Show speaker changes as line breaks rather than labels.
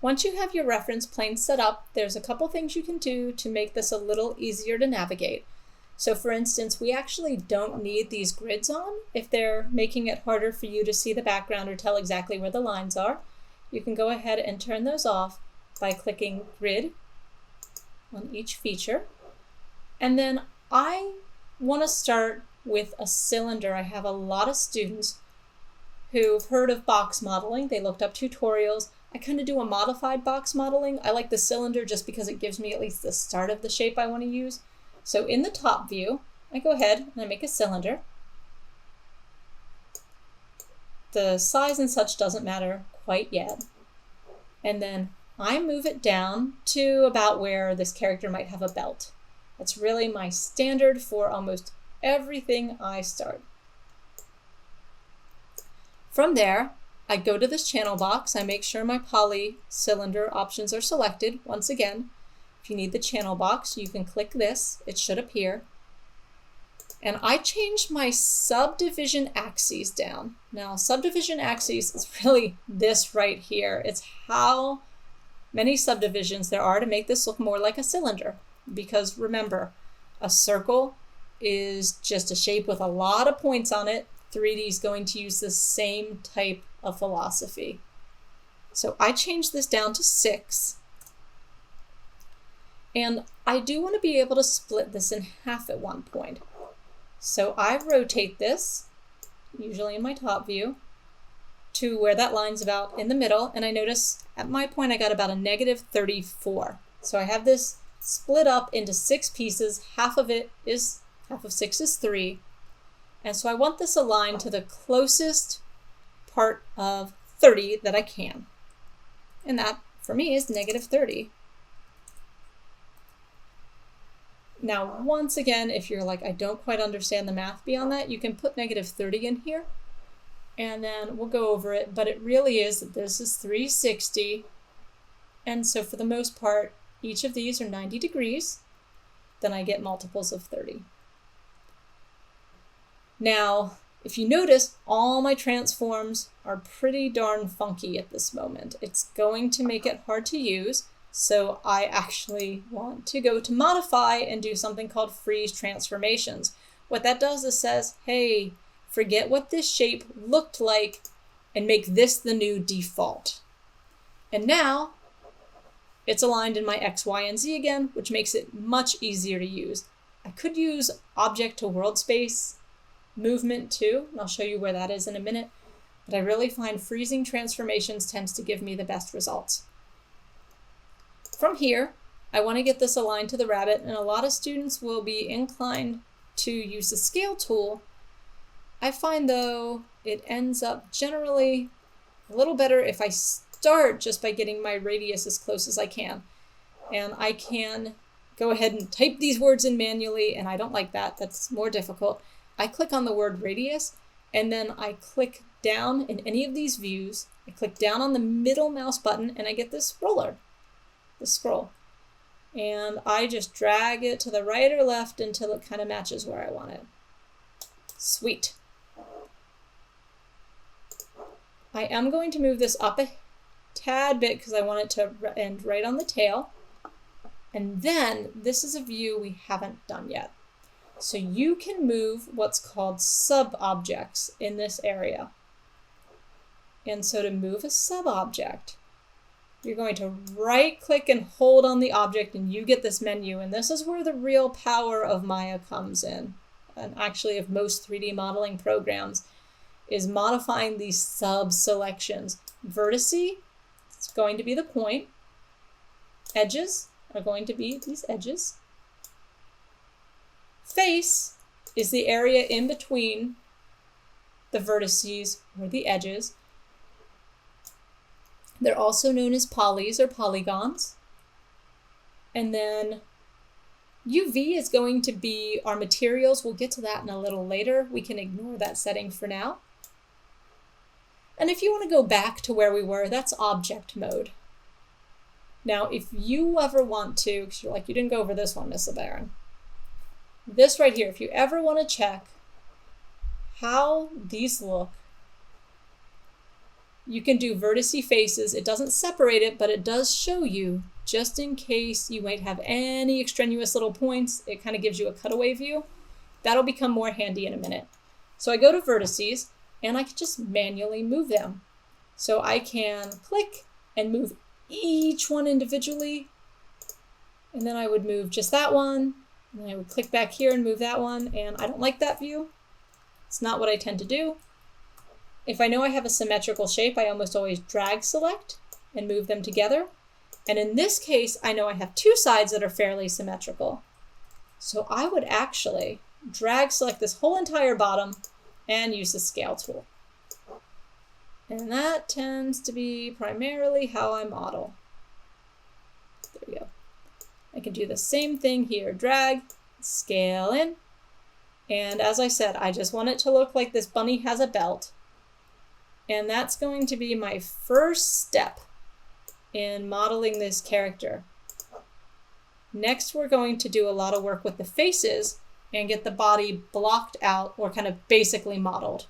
Once you have your reference plane set up, there's a couple things you can do to make this a little easier to navigate. So for instance, we actually don't need these grids on if they're making it harder for you to see the background or tell exactly where the lines are. You can go ahead and turn those off by clicking Grid on each feature. And then I want to start with a cylinder. I have a lot of students who've heard of box modeling. They looked up tutorials. I kind of do a modified box modeling. I like the cylinder just because it gives me at least the start of the shape I want to use. So in the top view, I go ahead and I make a cylinder. The size and such doesn't matter quite yet. And then I move it down to about where this character might have a belt. That's really my standard for almost everything I start. From there, I go to this channel box. I make sure my poly cylinder options are selected. Once again, if you need the channel box, you can click this. It should appear. And I changed my subdivision axes down. Now, subdivision axes is really this right here. It's how many subdivisions there are to make this look more like a cylinder. Because remember, a circle is just a shape with a lot of points on it. 3D is going to use the same type of philosophy. So I changed this down to 6. And I do want to be able to split this in half at one point. So I rotate this, usually in my top view, to where that line's about in the middle. And I notice at my point I got about a -34. So I have this split up into 6 pieces. Half of 6 is 3. And so I want this aligned to the closest part of 30 that I can. And that, for me, is -30. Now, once again, if you're like, I don't quite understand the math beyond that, you can put -30 in here, and then we'll go over it. But it really is that this is 360. And so for the most part, each of these are 90 degrees. Then I get multiples of 30. Now, if you notice, all my transforms are pretty darn funky at this moment. It's going to make it hard to use. So I actually want to go to modify and do something called freeze transformations. What that does is says, hey, forget what this shape looked like and make this the new default. And now it's aligned in my X, Y, and Z again, which makes it much easier to use. I could use object to world space movement too, and I'll show you where that is in a minute. But I really find freezing transformations tends to give me the best results. From here, I want to get this aligned to the rabbit, and a lot of students will be inclined to use the scale tool. I find, though, it ends up generally a little better if I start just by getting my radius as close as I can. And I can go ahead and type these words in manually, and I don't like that. That's more difficult. I click on the word radius, and then I click down in any of these views. I click down on the middle mouse button, and I get this roller. The scroll, and I just drag it to the right or left until it kind of matches where I want it. Sweet. I am going to move this up a tad bit because I want it to end right on the tail. And then this is a view we haven't done yet. So you can move what's called sub-objects in this area. And so to move a sub-object, you're going to right-click and hold on the object, and you get this menu. And this is where the real power of Maya comes in, and actually of most 3D modeling programs, is modifying these sub-selections. Vertice is going to be the point. Edges are going to be these edges. Face is the area in between the vertices or the edges. They're also known as polys or polygons. And then UV is going to be our materials. We'll get to that in a little later. We can ignore that setting for now. And if you want to go back to where we were, that's object mode. Now, if you ever want to, because you're like, you didn't go over this one, Miss LeBaron. This right here, if you ever want to check how these look you can do vertice faces. It doesn't separate it, but it does show you, just in case you might have any extraneous little points, it kind of gives you a cutaway view. That'll become more handy in a minute. So I go to vertices, and I can just manually move them. So I can click and move each one individually, and then I would move just that one, and then I would click back here and move that one, and I don't like that view. It's not what I tend to do. If I know I have a symmetrical shape, I almost always drag select and move them together. And in this case, I know I have two sides that are fairly symmetrical. So I would actually drag select this whole entire bottom and use the scale tool. And that tends to be primarily how I model. There we go. I can do the same thing here. Drag, scale in. And as I said, I just want it to look like this bunny has a belt. And that's going to be my first step in modeling this character. Next, we're going to do a lot of work with the faces and get the body blocked out or kind of basically modeled.